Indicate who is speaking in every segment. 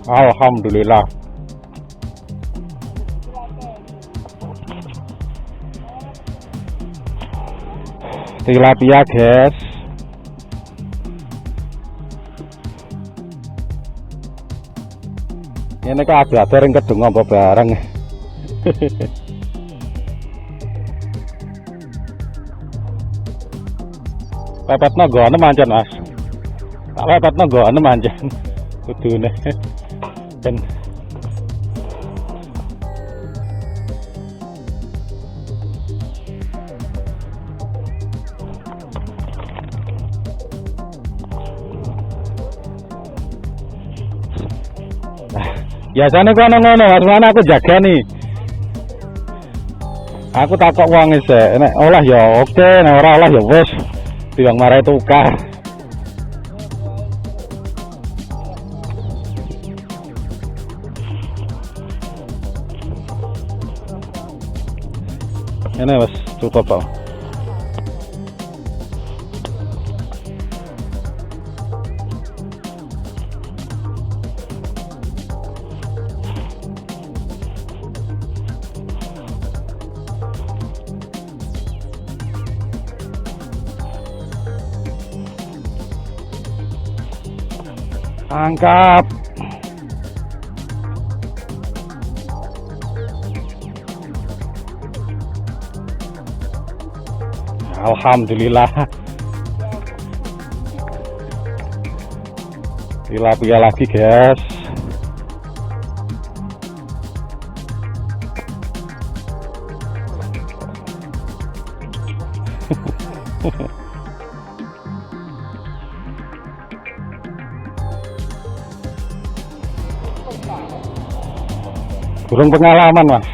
Speaker 1: Alhamdulillah. Tilapia, guys. Ini kan ada yang kedung apa bareng. Pepetno gone mancen, Mas. Tak pepetno gone mancen. Kudune. Ben biasanya kono ngono, Mas. Mana aku jaga nih. Aku takok wong sik, nek olah ya oke, nek ora olah ya wis. Tiwang marai tukar. Ini wis cukup kok. Angkap. Alhamdulillah. Tilapia lagi, guys. Burung pengalaman, Mas.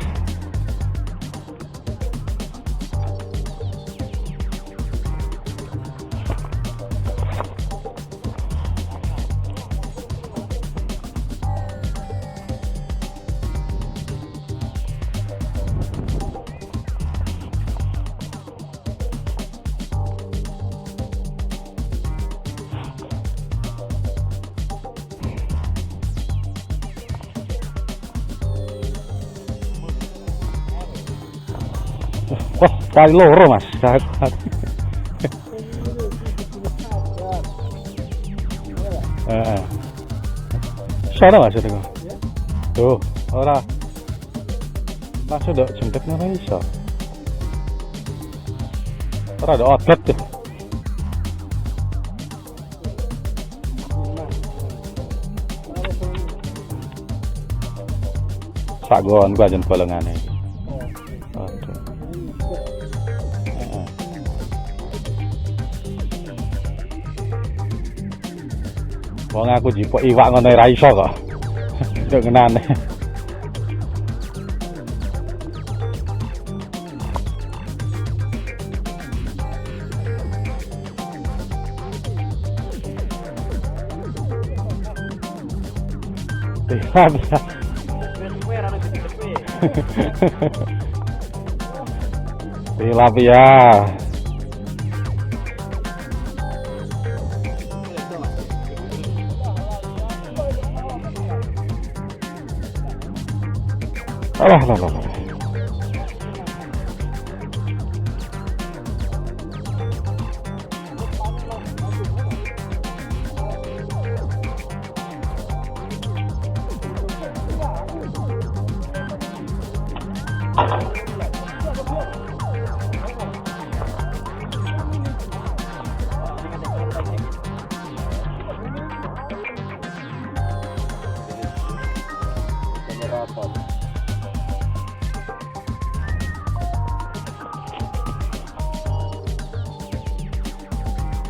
Speaker 1: Wah, kali loro, Mas. Sana Mas itu. Tuh, ora. Masuk dok jempet mana iso. Ora ada outlet tuh. Sak gon gua jen bolongane. Aduh. Wong aku jipok iwak ngono ra iso kok. Nduk ngenane. Tilapia. Alah.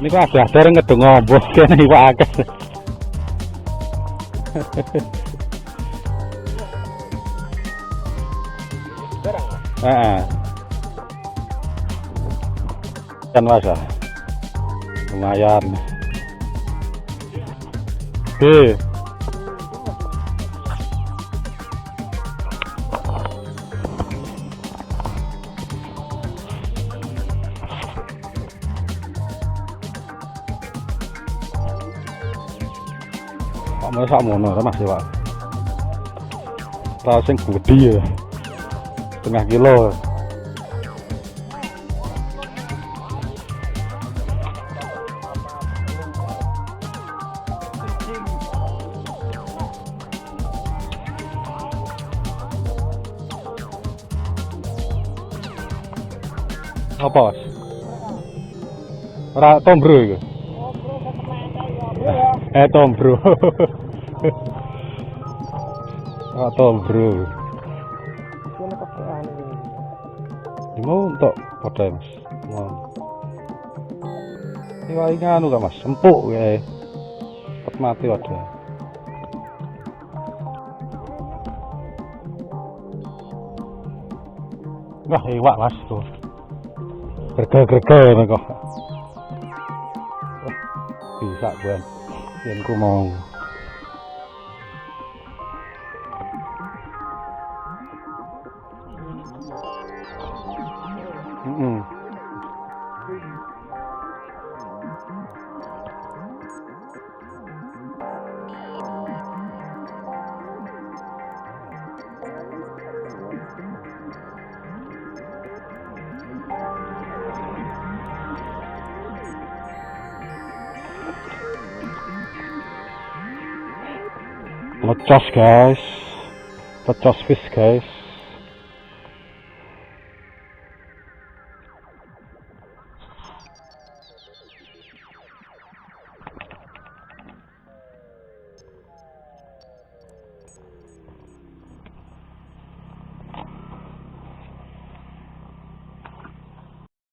Speaker 1: Ini kok ada yang ngedung ngombok kene iwak akeh. Heeh. Kan Mas. Lumayan. Kok masak mono ta Mas, Pak? Tahu sing gede ya. Setengah kilo. Apa? Ora tombro iku. Tombro. Ora tombro. Mau untuk padha Mas. Mau. Iki wae nganu kan Mas, empuk kae. Cepet mati wae. Wah, iwak Mas tuh. Gerge-gerge kok. Bisa buan. Yen ku mau. Pecos guys, pecos fish guys.